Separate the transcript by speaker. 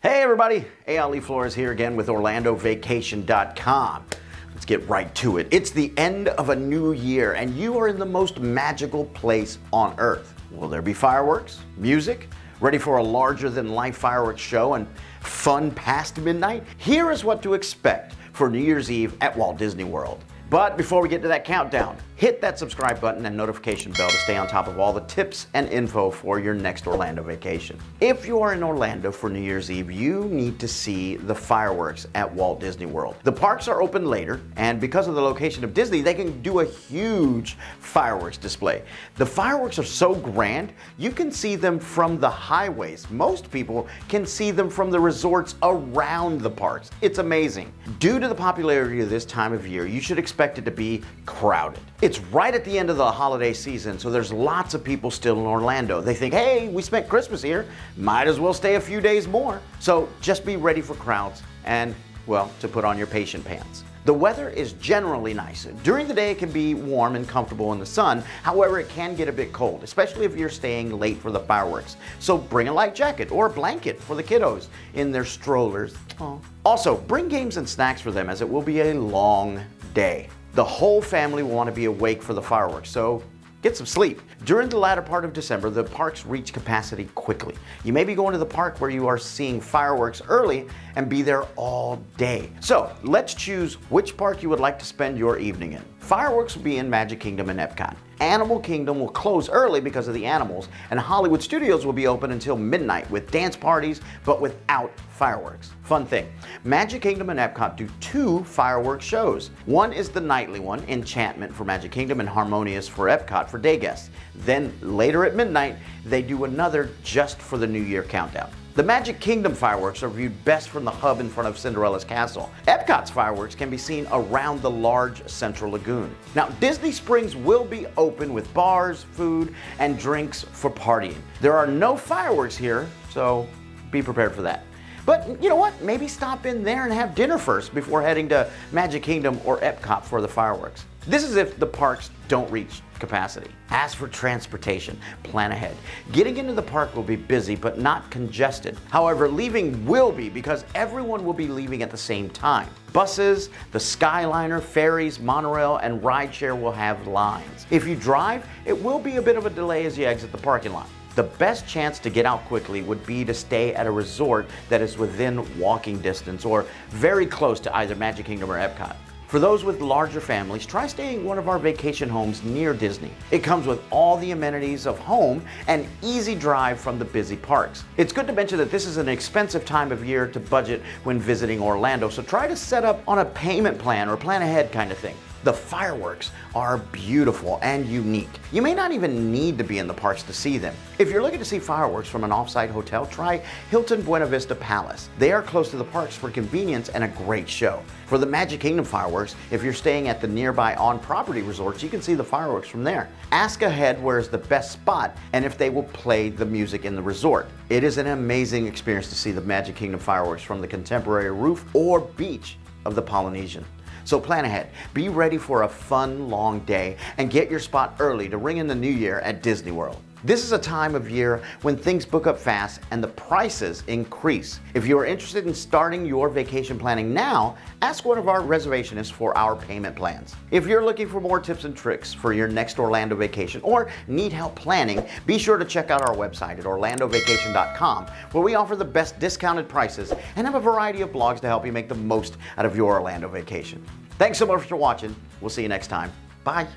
Speaker 1: Hey everybody, Ali Flores here again with OrlandoVacation.com. Let's get right to it. It's the end of a new year and you are in the most magical place on earth. Will there be fireworks, music, ready for a larger than life fireworks show and fun past midnight? Here is what to expect for New Year's Eve at Walt Disney World. But before we get to that countdown, hit that subscribe button and notification bell to stay on top of all the tips and info for your next Orlando vacation. If you are in Orlando for New Year's Eve, you need to see the fireworks at Walt Disney World. The parks are open later, and because of the location of Disney, they can do a huge fireworks display. The fireworks are so grand, you can see them from the highways. Most people can see them from the resorts around the parks. It's amazing. Due to the popularity of this time of year, you should expect it to be crowded. It's right at the end of the holiday season, so there's lots of people still in Orlando. They think, hey, we spent Christmas here, might as well stay a few days more. So just be ready for crowds and, well, to put on your patient pants. The weather is generally nice. During the day it can be warm and comfortable in the sun. However, it can get a bit cold, especially if you're staying late for the fireworks. So bring a light jacket or a blanket for the kiddos in their strollers. Aww. Also, bring games and snacks for them as it will be a long day. The whole family will want to be awake for the fireworks, so get some sleep. During the latter part of December, the parks reach capacity quickly. You may be going to the park where you are seeing fireworks early and be there all day. So let's choose which park you would like to spend your evening in. Fireworks will be in Magic Kingdom and Epcot. Animal Kingdom will close early because of the animals, and Hollywood Studios will be open until midnight with dance parties, but without fireworks. Fun thing, Magic Kingdom and Epcot do two fireworks shows. One is the nightly one, Enchantment for Magic Kingdom and Harmonious for Epcot for day guests. Then later at midnight, they do another just for the New Year countdown. The Magic Kingdom fireworks are viewed best from the hub in front of Cinderella's castle. Epcot's fireworks can be seen around the large central lagoon. Now, Disney Springs will be open with bars, food, and drinks for partying. There are no fireworks here, so be prepared for that. But you know what? Maybe stop in there and have dinner first before heading to Magic Kingdom or Epcot for the fireworks. This is if the parks don't reach capacity. As for transportation, plan ahead. Getting into the park will be busy but not congested. However, leaving will be because everyone will be leaving at the same time. Buses, the Skyliner, ferries, monorail, and rideshare will have lines. If you drive, it will be a bit of a delay as you exit the parking lot. The best chance to get out quickly would be to stay at a resort that is within walking distance or very close to either Magic Kingdom or Epcot. For those with larger families, try staying in one of our vacation homes near Disney. It comes with all the amenities of home and easy drive from the busy parks. It's good to mention that this is an expensive time of year to budget when visiting Orlando, so try to set up on a payment plan or plan ahead kind of thing. The fireworks are beautiful and unique. You may not even need to be in the parks to see them. If you're looking to see fireworks from an off-site hotel, try Hilton Buena Vista Palace. They are close to the parks for convenience and a great show. For the Magic Kingdom fireworks, if you're staying at the nearby on-property resorts, you can see the fireworks from there. Ask ahead where is the best spot and if they will play the music in the resort. It is an amazing experience to see the Magic Kingdom fireworks from the contemporary roof or beach of the Polynesian. So plan ahead, be ready for a fun, long day, and get your spot early to ring in the new year at Disney World. This is a time of year when things book up fast and the prices increase. If you are interested in starting your vacation planning now, ask one of our reservationists for our payment plans. If you're looking for more tips and tricks for your next Orlando vacation or need help planning, be sure to check out our website at OrlandoVacation.com, where we offer the best discounted prices and have a variety of blogs to help you make the most out of your Orlando vacation. Thanks so much for watching. We'll see you next time. Bye.